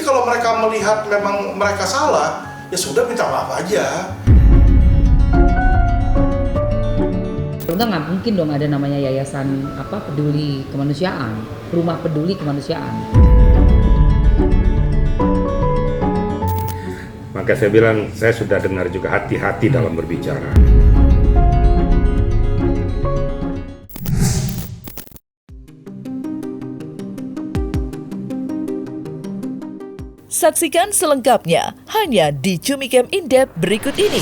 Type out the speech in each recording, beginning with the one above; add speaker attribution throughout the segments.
Speaker 1: kalau mereka melihat memang mereka salah, ya sudah minta maaf aja.
Speaker 2: Enggak, nggak mungkin dong ada namanya yayasan peduli kemanusiaan, rumah peduli kemanusiaan.
Speaker 3: Maka saya bilang, saya sudah dengar juga hati-hati dalam berbicara.
Speaker 4: Saksikan selengkapnya hanya di Cumicam In-Depth berikut ini.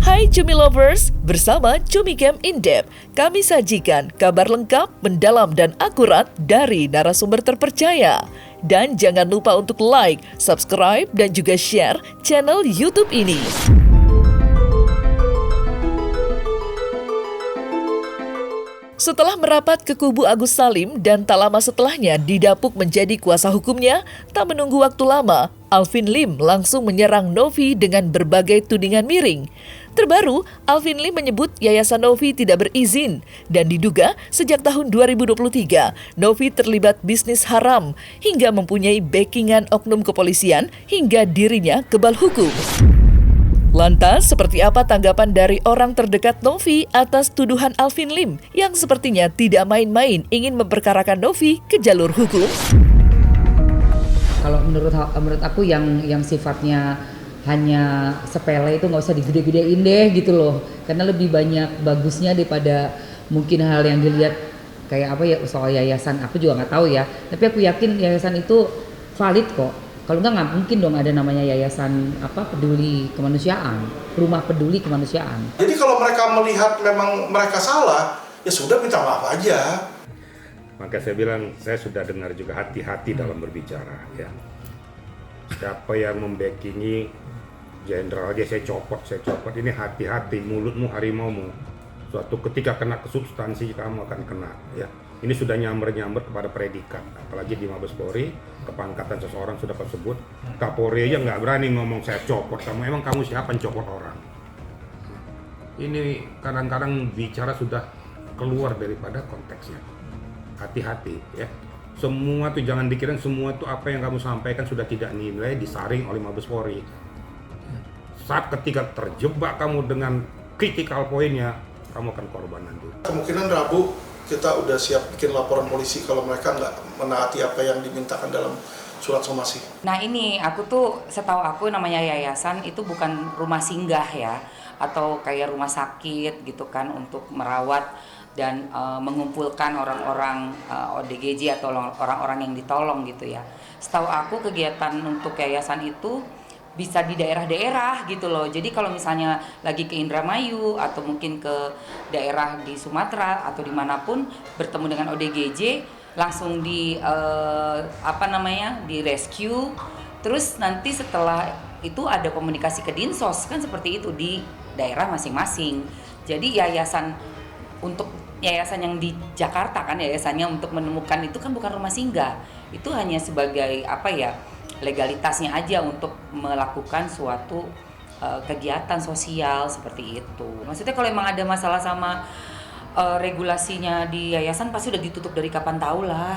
Speaker 4: Hai Cumi Lovers, bersama Cumicam In-Depth, kami sajikan kabar lengkap, mendalam dan akurat dari narasumber terpercaya. Dan jangan lupa untuk like, subscribe, dan juga share channel YouTube ini. Setelah merapat ke kubu Agus Salim dan tak lama setelahnya didapuk menjadi kuasa hukumnya, tak menunggu waktu lama, Alvin Lim langsung menyerang Novi dengan berbagai tudingan miring. Terbaru, Alvin Lim menyebut Yayasan Novi tidak berizin dan diduga sejak tahun 2023, Novi terlibat bisnis haram hingga mempunyai backingan oknum kepolisian hingga dirinya kebal hukum. Lantas, seperti apa tanggapan dari orang terdekat Novi atas tuduhan Alvin Lim yang sepertinya tidak main-main ingin memperkarakan Novi ke jalur hukum?
Speaker 2: Kalau menurut aku yang sifatnya hanya sepele itu nggak usah digede-gedein deh gitu loh, karena lebih banyak bagusnya daripada mungkin hal yang dilihat kayak soal yayasan. Aku juga nggak tahu ya, tapi aku yakin yayasan itu valid kok. Kalau nggak mungkin dong ada namanya yayasan peduli kemanusiaan, rumah peduli kemanusiaan.
Speaker 1: Jadi kalau mereka melihat memang mereka salah, ya sudah minta maaf aja.
Speaker 3: Maka saya bilang, saya sudah dengar juga hati-hati dalam berbicara. Ya. Siapa yang membackingi jenderal aja saya copot. Ini hati-hati, mulutmu harimaumu. Suatu ketika kena ke substansi kamu akan kena. Ya. Ini sudah nyamber-nyamber kepada predikat, apalagi di Mabes Polri, kepangkatan seseorang sudah tersebut. Kapolri aja nggak berani ngomong saya copot kamu, emang kamu siapa yang copot orang? Ini kadang-kadang bicara sudah keluar daripada konteksnya. Hati-hati ya. Semua tuh jangan dikira semua tuh apa yang kamu sampaikan sudah tidak nilai disaring oleh Mabes Polri. Saat ketika terjebak kamu dengan critical pointnya, kamu akan korban nanti.
Speaker 1: Kemungkinan Rabu kita udah siap bikin laporan polisi kalau mereka nggak menaati apa yang dimintakan dalam surat somasi.
Speaker 5: Nah ini setahu aku namanya yayasan itu bukan rumah singgah ya, atau kayak rumah sakit gitu kan untuk merawat dan mengumpulkan orang-orang ODGJ atau orang-orang yang ditolong gitu ya. Setahu aku kegiatan untuk yayasan itu bisa di daerah-daerah gitu loh. Jadi kalau misalnya lagi ke Indramayu atau mungkin ke daerah di Sumatera atau dimanapun bertemu dengan ODGJ, langsung di di rescue. Terus nanti setelah itu ada komunikasi ke Dinsos kan seperti itu di daerah masing-masing. Jadi yayasan yang di Jakarta kan yayasannya untuk menemukan itu kan bukan rumah singgah. Itu hanya sebagai legalitasnya aja untuk melakukan suatu kegiatan sosial seperti itu. Maksudnya kalau emang ada masalah sama regulasinya di yayasan pasti udah ditutup dari kapan tahu lah.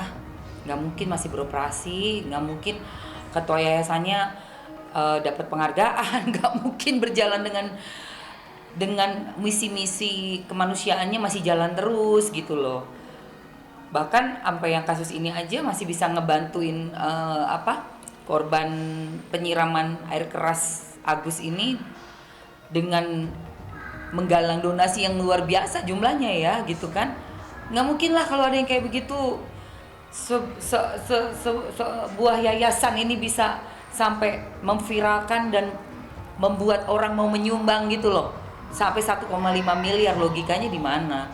Speaker 5: Nggak mungkin masih beroperasi, nggak mungkin ketua yayasannya dapat penghargaan, nggak mungkin berjalan dengan misi-misi kemanusiaannya masih jalan terus gitu loh. Bahkan sampai yang kasus ini aja masih bisa ngebantuin korban penyiraman air keras Agus ini dengan menggalang donasi yang luar biasa jumlahnya ya gitu kan. Nggak mungkin lah kalau ada yang kayak begitu sebuah yayasan ini bisa sampai memviralkan dan membuat orang mau menyumbang gitu loh sampai 1,5 miliar, logikanya di mana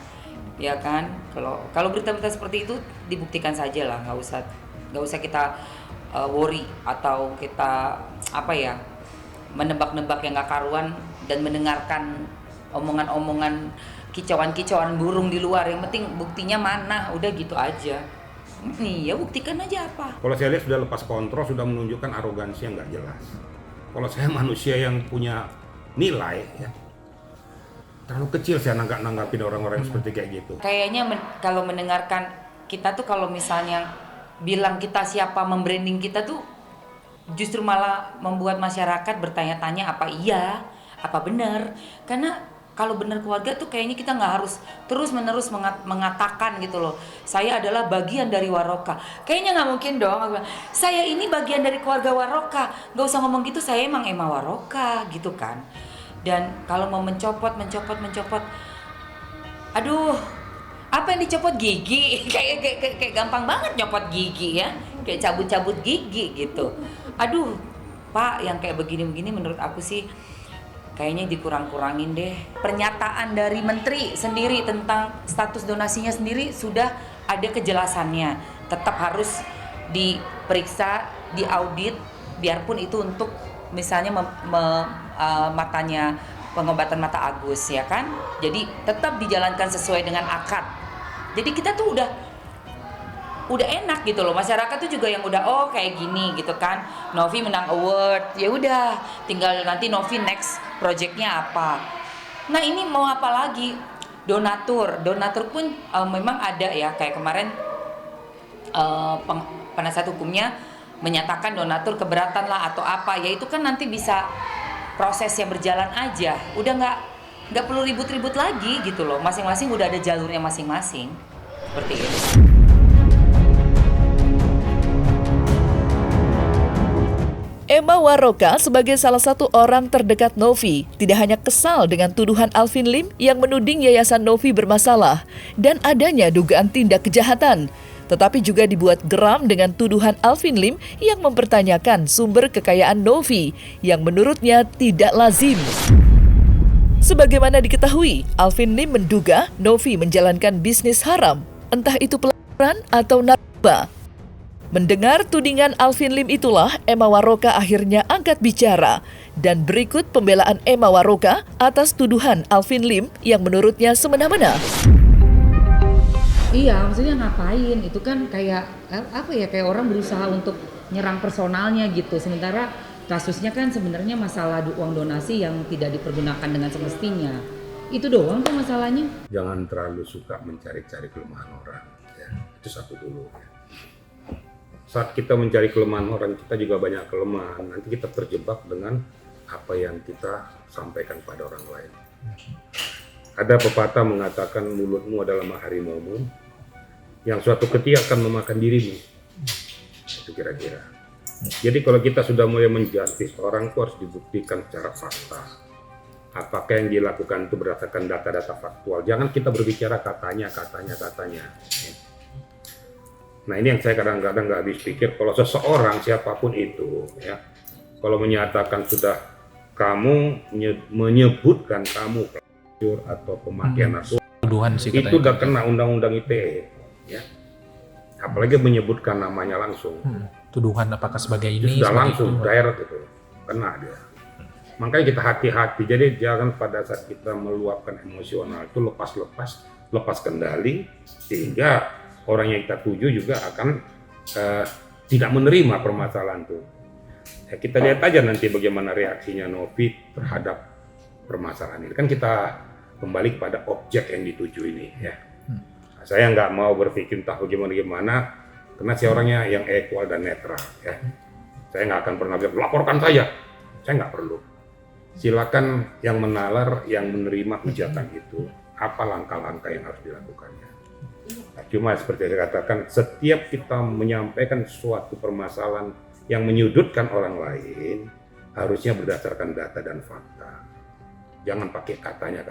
Speaker 5: ya kan. Kalau berita-berita seperti itu dibuktikan saja lah, nggak usah kita worry atau kita menebak-nebak yang gak karuan dan mendengarkan omongan-omongan kicauan-kicauan burung di luar. Yang penting buktinya mana, udah gitu aja. Iya, buktikan aja apa.
Speaker 3: Kalau saya lihat sudah lepas kontrol, sudah menunjukkan arogansi yang gak jelas. Kalau saya manusia yang punya nilai ya, terlalu kecil saya nanggapin orang-orang seperti kayak gitu.
Speaker 5: Kayaknya kalau mendengarkan kita tuh, kalau misalnya bilang kita siapa, membranding kita tuh justru malah membuat masyarakat bertanya-tanya apa iya, apa benar. Karena kalau benar keluarga tuh kayaknya kita nggak harus terus-menerus mengatakan gitu loh, saya adalah bagian dari Waroka. Kayaknya nggak mungkin dong, aku bilang, saya ini bagian dari keluarga Waroka. Nggak usah ngomong gitu, saya emang Emma Waroka gitu kan. Dan kalau mau mencopot, aduh, apa yang dicopot gigi? kayak gampang banget nyopot gigi ya, kayak cabut-cabut gigi gitu. Aduh, Pak, yang kayak begini-begini menurut aku sih kayaknya dikurang-kurangin deh. Pernyataan dari menteri sendiri tentang status donasinya sendiri sudah ada kejelasannya. Tetap harus diperiksa, diaudit, biarpun itu untuk misalnya matanya pengobatan mata Agus ya kan. Jadi tetap dijalankan sesuai dengan akad. Jadi kita tuh udah enak gitu loh, masyarakat tuh juga yang udah kayak gini gitu kan. Novi menang award, ya udah tinggal nanti Novi next projectnya apa. Nah ini mau apa lagi? Donatur pun memang ada ya, kayak kemarin penasihat hukumnya menyatakan donatur keberatan lah atau apa, ya itu kan nanti bisa prosesnya berjalan aja, udah nggak perlu ribut-ribut lagi gitu loh, masing-masing udah ada jalurnya masing-masing seperti itu.
Speaker 4: Emma Waroka sebagai salah satu orang terdekat Novi tidak hanya kesal dengan tuduhan Alvin Lim yang menuding Yayasan Novi bermasalah dan adanya dugaan tindak kejahatan, tetapi juga dibuat geram dengan tuduhan Alvin Lim yang mempertanyakan sumber kekayaan Novi yang menurutnya tidak lazim. Sebagaimana diketahui, Alvin Lim menduga Novi menjalankan bisnis haram, entah itu pelaporan atau narkoba. Mendengar tudingan Alvin Lim itulah Emma Waroka akhirnya angkat bicara dan berikut pembelaan Emma Waroka atas tuduhan Alvin Lim yang menurutnya semena-mena.
Speaker 2: Iya, maksudnya ngapain? Itu kan kayak kayak orang berusaha untuk nyerang personalnya gitu. Sementara kasusnya kan sebenarnya masalah uang donasi yang tidak dipergunakan dengan semestinya. Itu doang tuh masalahnya.
Speaker 3: Jangan terlalu suka mencari-cari kelemahan orang. Ya, itu satu dulu. Saat kita mencari kelemahan orang, kita juga banyak kelemahan. Nanti kita terjebak dengan apa yang kita sampaikan pada orang lain. Ada pepatah mengatakan mulutmu adalah harimaumu yang suatu ketika akan memakan dirimu. Itu kira-kira. Jadi kalau kita sudah mulai menjustis orang, itu harus dibuktikan secara fakta. Apakah yang dilakukan itu berdasarkan data-data faktual. Jangan kita berbicara katanya. Nah ini yang saya kadang-kadang nggak habis pikir, kalau seseorang siapapun itu ya, kalau menyatakan sudah kamu menyebutkan kamu pelacur atau pemakaian narkoba, itu udah kena undang-undang ITE ya. Apalagi menyebutkan namanya langsung.
Speaker 6: Tuduhan apakah sebagai ini?
Speaker 3: Sudah langsung direct itu kena dia. Makanya kita hati-hati. Jadi jangan pada saat kita meluapkan emosional itu lepas kendali, sehingga orang yang kita tuju juga akan tidak menerima permasalahan itu. Ya, kita lihat aja nanti bagaimana reaksinya Novi terhadap permasalahan ini. Kan kita kembali kepada objek yang dituju ini ya. Saya nggak mau berpikir entah bagaimana, karena saya orangnya yang equal dan netral ya. Saya nggak akan pernah bilang laporkan saya nggak perlu. Silakan yang menalar, yang menerima hujatan itu, apa langkah-langkah yang harus dilakukannya. Nah, cuma seperti yang dikatakan, setiap kita menyampaikan suatu permasalahan yang menyudutkan orang lain, harusnya berdasarkan data dan fakta. Jangan pakai katanya.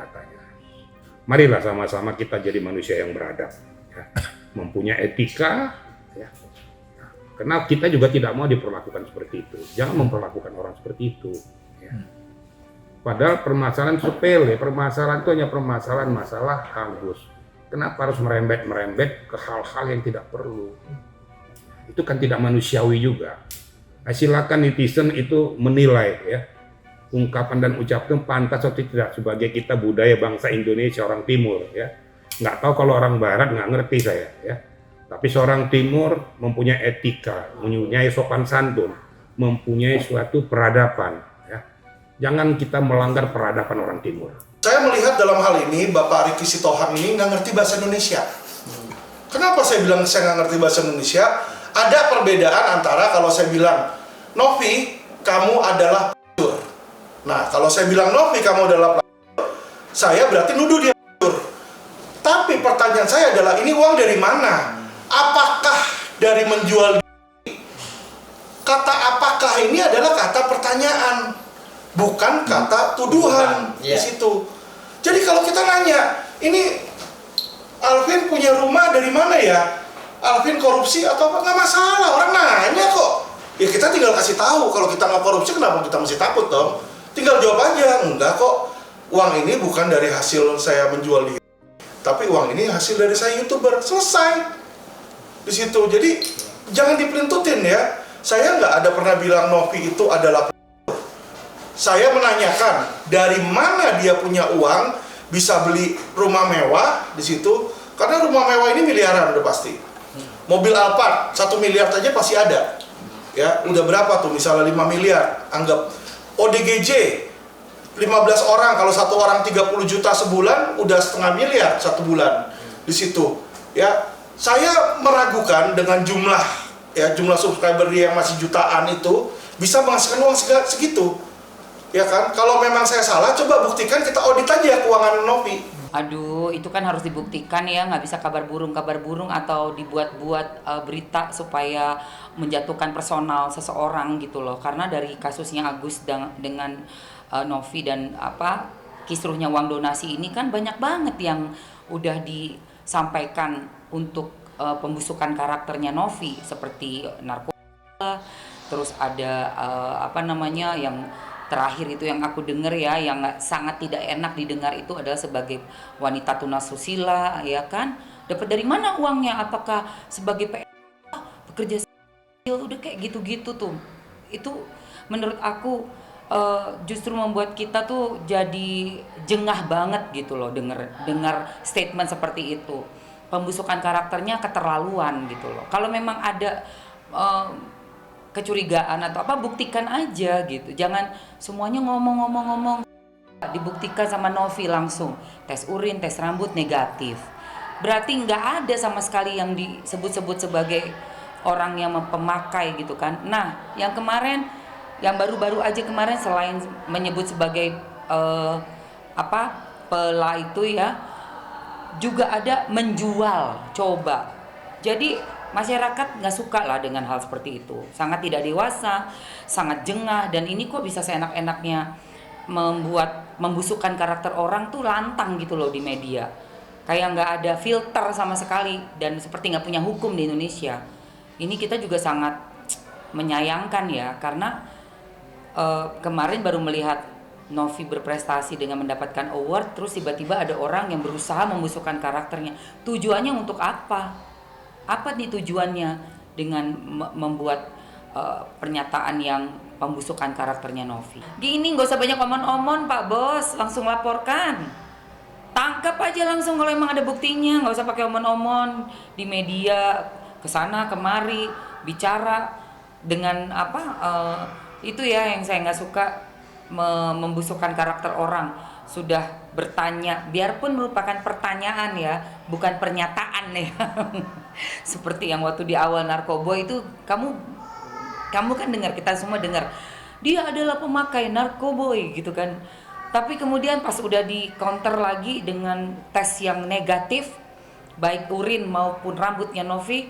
Speaker 3: Marilah sama-sama kita jadi manusia yang beradab, ya. Mempunyai etika, ya. Nah, karena kita juga tidak mau diperlakukan seperti itu. Jangan memperlakukan orang seperti itu. Ya. Padahal permasalahan sepele, permasalahan itu hanya permasalahan masalah kampus. Kenapa harus merembet ke hal-hal yang tidak perlu? Itu kan tidak manusiawi juga. Nah, silakan netizen itu menilai ya. Ungkapan dan ucapan pantas atau tidak sebagai kita budaya bangsa Indonesia orang Timur ya. Nggak tahu kalau orang Barat, nggak ngerti saya ya. Tapi seorang Timur mempunyai etika, mempunyai sopan santun, mempunyai suatu peradaban ya. Jangan kita melanggar peradaban orang Timur.
Speaker 1: Saya melihat dalam hal ini Bapak Riki Sitohang ini nggak ngerti bahasa Indonesia. Kenapa saya bilang saya nggak ngerti bahasa Indonesia? Ada perbedaan antara kalau saya bilang Novi, kamu adalah pelacur. Nah, kalau saya bilang Novi, kamu adalah pelacur, saya berarti nuduh dia pelacur. Tapi pertanyaan saya adalah, ini uang dari mana? Apakah dari menjual diri? Kata apakah ini adalah kata pertanyaan, bukan kata tuduhan di situ. Jadi kalau kita nanya, ini Alvin punya rumah dari mana ya? Alvin korupsi atau apa? Nggak masalah, orang nanya kok. Ya kita tinggal kasih tahu, kalau kita nggak korupsi kenapa kita mesti takut dong? Tinggal jawab aja, enggak kok. Uang ini bukan dari hasil saya menjual diri, tapi uang ini hasil dari saya YouTuber. Selesai di situ. Jadi jangan dipelintutin ya. Saya nggak ada pernah bilang Novi itu adalah pelacur. Saya menanyakan dari mana dia punya uang bisa beli rumah mewah di situ, karena rumah mewah ini miliaran udah pasti. Mobil Alphard 1 miliar aja pasti ada. Ya, udah berapa tuh? Misalnya 5 miliar, anggap ODGJ 15 orang, kalau satu orang 30 juta sebulan, udah setengah miliar satu bulan di situ. Ya, saya meragukan dengan jumlah subscriber dia yang masih jutaan itu bisa menghasilkan uang segitu. Ya kan? Kalau memang saya salah, coba buktikan, kita audit aja keuangan Novi.
Speaker 5: Aduh, itu kan harus dibuktikan ya, nggak bisa kabar burung atau dibuat-buat berita supaya menjatuhkan personal seseorang gitu loh. Karena dari kasusnya Agus dengan Novi dan kisruhnya uang donasi ini kan banyak banget yang udah disampaikan untuk pembusukan karakternya Novi, seperti narkoba, terus ada yang terakhir itu yang aku dengar ya, yang sangat tidak enak didengar itu adalah sebagai wanita tunasusila, ya kan? Dapat dari mana uangnya? Apakah sebagai pekerja sipil? Udah kayak gitu-gitu tuh. Itu menurut aku justru membuat kita tuh jadi jengah banget gitu loh dengar statement seperti itu. Pembusukan karakternya keterlaluan gitu loh. Kalau memang ada kecurigaan atau apa, buktikan aja gitu. Jangan semuanya ngomong-ngomong, dibuktikan sama Novi langsung. Tes urin, tes rambut negatif. Berarti nggak ada sama sekali yang disebut-sebut sebagai orang yang pemakai gitu kan. Nah, yang kemarin, yang baru-baru aja kemarin, selain menyebut sebagai pela itu ya, juga ada menjual, coba. Jadi masyarakat nggak suka lah dengan hal seperti itu, sangat tidak dewasa, sangat jengah, dan ini kok bisa seenak-enaknya membusukkan karakter orang tuh lantang gitu loh di media, kayak nggak ada filter sama sekali, dan seperti nggak punya hukum di Indonesia. Ini kita juga sangat menyayangkan ya, karena kemarin baru melihat Novi berprestasi dengan mendapatkan award, terus tiba-tiba ada orang yang berusaha membusukkan karakternya. Tujuannya untuk apa? Apa nih tujuannya dengan membuat pernyataan yang pembusukan karakternya Novi? Gini, nggak usah banyak omon-omon Pak Bos, langsung laporkan. Tangkap aja langsung kalau emang ada buktinya, nggak usah pakai omon-omon di media, kesana kemari, bicara dengan itu ya yang saya nggak suka, membusukkan karakter orang. Sudah bertanya, biarpun merupakan pertanyaan ya, bukan pernyataan ya. Seperti yang waktu di awal narkoba itu, kamu kan dengar, kita semua dengar, dia adalah pemakai narkoboy gitu kan. Tapi kemudian pas udah di counter lagi dengan tes yang negatif, baik urin maupun rambutnya Novi,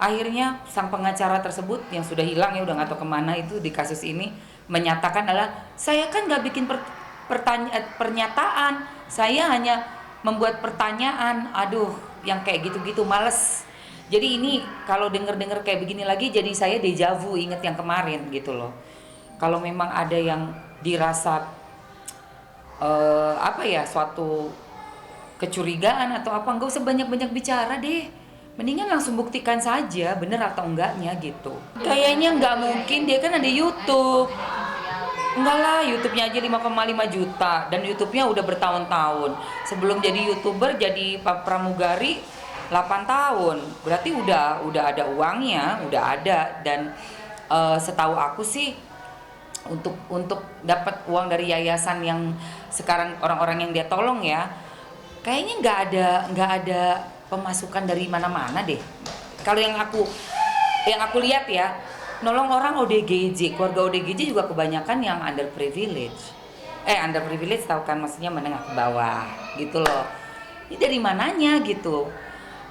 Speaker 5: akhirnya sang pengacara tersebut yang sudah hilang ya, udah nggak tahu kemana itu di kasus ini, menyatakan adalah, saya kan nggak bikin pernyataan, saya hanya membuat pertanyaan. Aduh, yang kayak gitu-gitu males. Jadi ini kalau denger kayak begini lagi, jadi saya deja vu, inget yang kemarin gitu loh. Kalau memang ada yang dirasa suatu kecurigaan atau apa, nggak usah banyak-banyak bicara deh. Mendingan langsung buktikan saja bener atau enggaknya gitu. Kayaknya nggak mungkin, dia kan ada YouTube. Enggak lah, YouTube-nya aja 5,5 juta dan YouTube-nya udah bertahun-tahun. Sebelum jadi YouTuber, jadi pramugari 8 tahun. Berarti udah ada uangnya, udah ada. Dan setahu aku sih untuk dapat uang dari yayasan yang sekarang orang-orang yang dia tolong ya, kayaknya nggak ada pemasukan dari mana-mana deh. Kalau yang aku lihat ya, nolong orang ODGJ, keluarga ODGJ juga kebanyakan yang underprivileged. Underprivileged tahu kan, maksudnya menengah ke bawah gitu loh. Ini dari mananya gitu?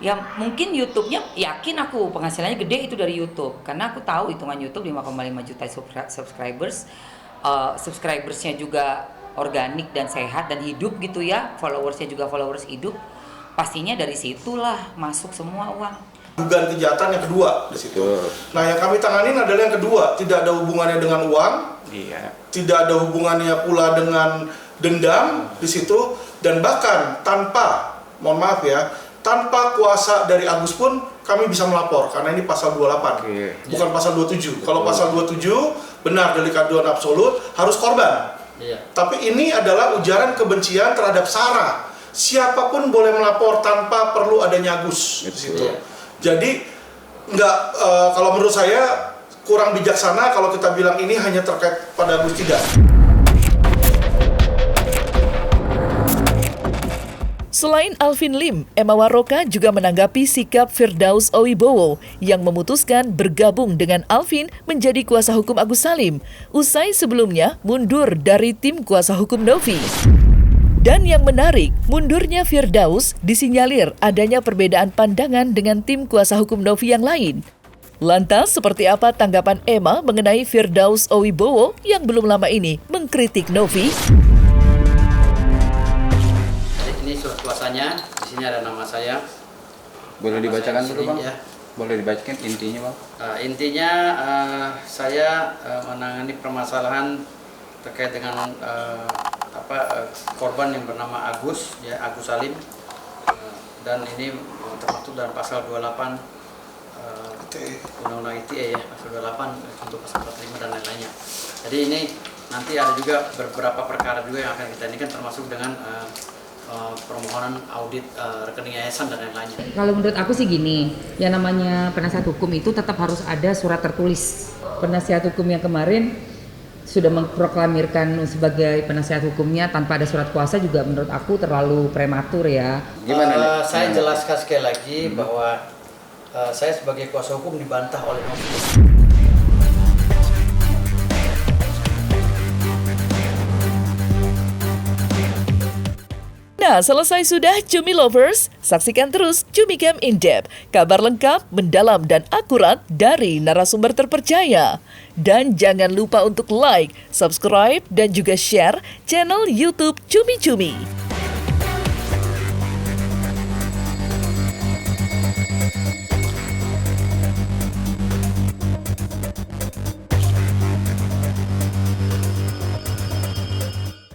Speaker 5: Ya mungkin YouTube-nya, yakin aku penghasilannya gede itu dari YouTube, karena aku tahu hitungan YouTube 5,5 juta subscribers, subscribersnya juga organik dan sehat dan hidup gitu ya, followersnya juga followers hidup, pastinya dari situlah masuk semua uang.
Speaker 1: Dugaan kejahatan yang kedua di situ. Nah, yang kami tanganin adalah yang kedua, tidak ada hubungannya dengan uang, tidak ada hubungannya pula dengan dendam di situ, dan bahkan tanpa, mohon maaf ya, tanpa kuasa dari Agus pun kami bisa melapor karena ini pasal 28, bukan pasal 27. Kalau pasal 27 benar delik aduan absolut harus korban. Tapi ini adalah ujaran kebencian terhadap Sarah. Siapapun boleh melapor tanpa perlu adanya Agus di situ. Jadi kalau menurut saya kurang bijaksana kalau kita bilang ini hanya terkait pada Agus, tidak.
Speaker 4: Selain Alvin Lim, Emma Waroka juga menanggapi sikap Firdaus Owibowo yang memutuskan bergabung dengan Alvin menjadi kuasa hukum Agus Salim, usai sebelumnya mundur dari tim kuasa hukum Novi. Dan yang menarik, mundurnya Firdaus disinyalir adanya perbedaan pandangan dengan tim kuasa hukum Novi yang lain. Lantas, seperti apa tanggapan Emma mengenai Firdaus Owibowo yang belum lama ini mengkritik Novi?
Speaker 7: Ini surat kuasanya, di sini ada nama saya.
Speaker 8: Boleh dibacakan dulu, Bang?
Speaker 7: Ya.
Speaker 8: Boleh dibacakan intinya, Bang?
Speaker 7: Intinya saya menangani permasalahan terkait dengan korban yang bernama Agus, ya, Agus Salim, dan ini termasuk dalam pasal 28 Undang-Undang ITE, ya, pasal 28 untuk pasal 45 dan lain-lainnya. Jadi ini nanti ada juga beberapa perkara juga yang akan kita ini kan, termasuk dengan permohonan audit rekening yayasan dan lain-lainnya.
Speaker 2: Kalau menurut aku sih gini, yang namanya penasihat hukum itu tetap harus ada surat tertulis. Penasihat hukum yang kemarin sudah mengproklamirkan sebagai penasihat hukumnya tanpa ada surat kuasa juga menurut aku terlalu prematur ya.
Speaker 8: Gimana nih?
Speaker 7: Saya jelaskan sekali lagi bahwa saya sebagai kuasa hukum dibantah oleh Novi.
Speaker 4: Nah, selesai sudah Cumi Lovers? Saksikan terus Cumi Camp In Depth, kabar lengkap, mendalam, dan akurat dari narasumber terpercaya. Dan jangan lupa untuk like, subscribe, dan juga share channel YouTube Cumi Cumi.